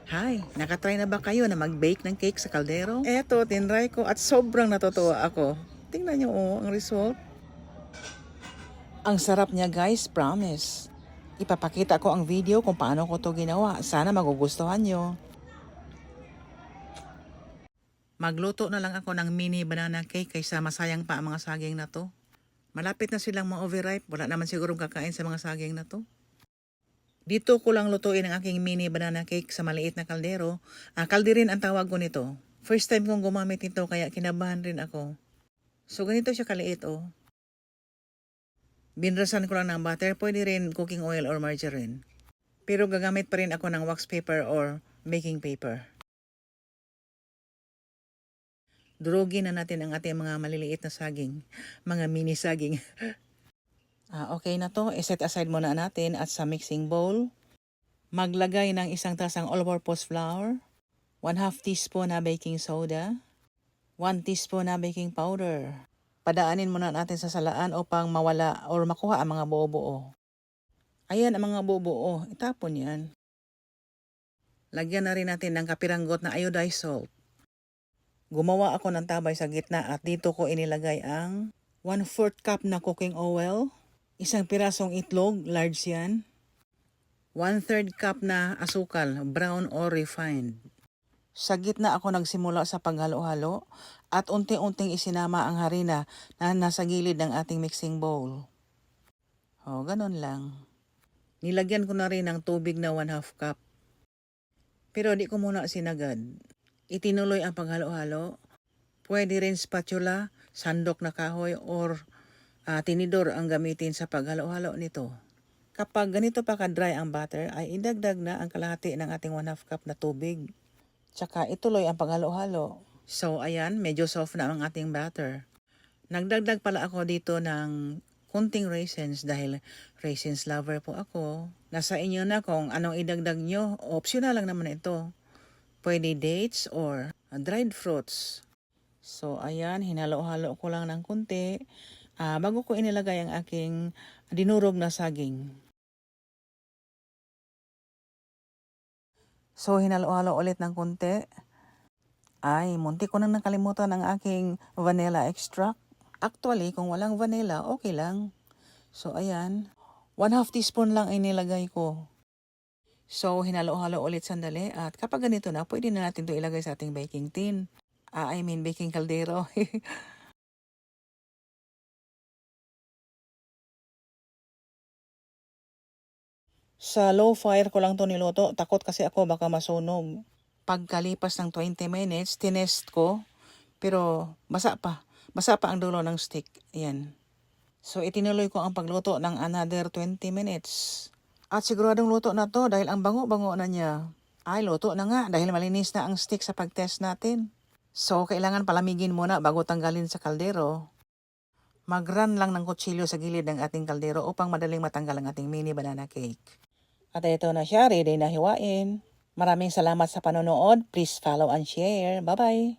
Hi, nakatry na ba kayo na mag-bake ng cake sa kaldero? Eto, tinry ko at sobrang natutuwa ako. Tingnan niyo ang result. Ang sarap niya guys, promise. Ipapakita ko ang video kung paano ko to ginawa. Sana magugustuhan nyo. Magluto na lang ako ng mini banana cake kaysa masayang pa ang mga saging na to. Malapit na silang ma-overripe. Wala naman sigurong kakain sa mga saging na to. Dito ko lang lutuin ang aking mini banana cake sa maliit na kaldero. Kalderin ang tawag ko nito. First time kong gumamit nito kaya kinabahan rin ako. So ganito siya kaliit Binrasan ko lang ng butter, pwede rin cooking oil or margarine. Pero gagamit pa rin ako ng wax paper or baking paper. Durugin na natin ang ating mga maliliit na saging, mga mini saging. Okay na to, iset aside muna natin at sa mixing bowl. Maglagay ng isang tasang all-purpose flour, 1/2 teaspoon na baking soda, 1 teaspoon na baking powder. Padaanin muna natin sa salaan upang mawala or makuha ang mga buo-buo. Ayan ang mga buo-buo, itapon yan. Lagyan na rin natin ng kapiranggot na iodized salt. Gumawa ako ng tabay sa gitna at dito ko inilagay ang 1/4 cup na cooking oil, isang pirasong itlog, large yan, 1/3 cup na asukal, brown or refined. Sa gitna ako nagsimula sa paghalo-halo at unti-unting isinama ang harina na nasa gilid ng ating mixing bowl. Ganun lang. Nilagyan ko na rin ng tubig na 1/2 cup. Pero di ko muna sinagad. Itinuloy ang paghalo-halo. Pwede rin spatula, sandok na kahoy or tinidor ang gamitin sa paghalo-halo nito. Kapag ganito pa ka-dry ang batter ay idagdag na ang kalahati ng ating 1/2 cup na tubig. Tsaka ituloy ang paghalo-halo. So ayan, medyo soft na ang ating batter. Nagdagdag pala ako dito ng kunting raisins dahil raisins lover po ako. Nasa inyo na kung anong idagdag nyo, optional lang naman ito. Pwede dates or dried fruits. So ayan, hinalo-halo ko lang ng kunti bago ko inilagay ang aking dinurog na saging. So hinalo-halo ulit ng kunti. Ay, munti ko nang nakalimutan ang aking vanilla extract. Actually, kung walang vanilla, okay lang. So ayan, 1/2 teaspoon lang ay nilagay ko. So hinalo-halo ulit sandali at kapag ganito na, pwede na natin ito ilagay sa ating baking tin. Baking kaldero. Sa low fire ko lang to niluto. Takot kasi ako baka masunog. Pagkalipas ng 20 minutes, tinest ko. Pero basa pa. Basa pa ang dulo ng stick. Ayan. So itinuloy ko ang pagluto ng another 20 minutes. At siguradong luto na to dahil ang bango-bango na niya. Ay, luto na nga dahil malinis na ang stick sa pagtest natin. So kailangan palamigin muna bago tanggalin sa kaldero. Mag-run lang ng kutsilyo sa gilid ng ating kaldero upang madaling matanggal ang ating mini banana cake. At ito na siya, ready na hiwain. Maraming salamat sa panonood. Please follow and share. Bye-bye!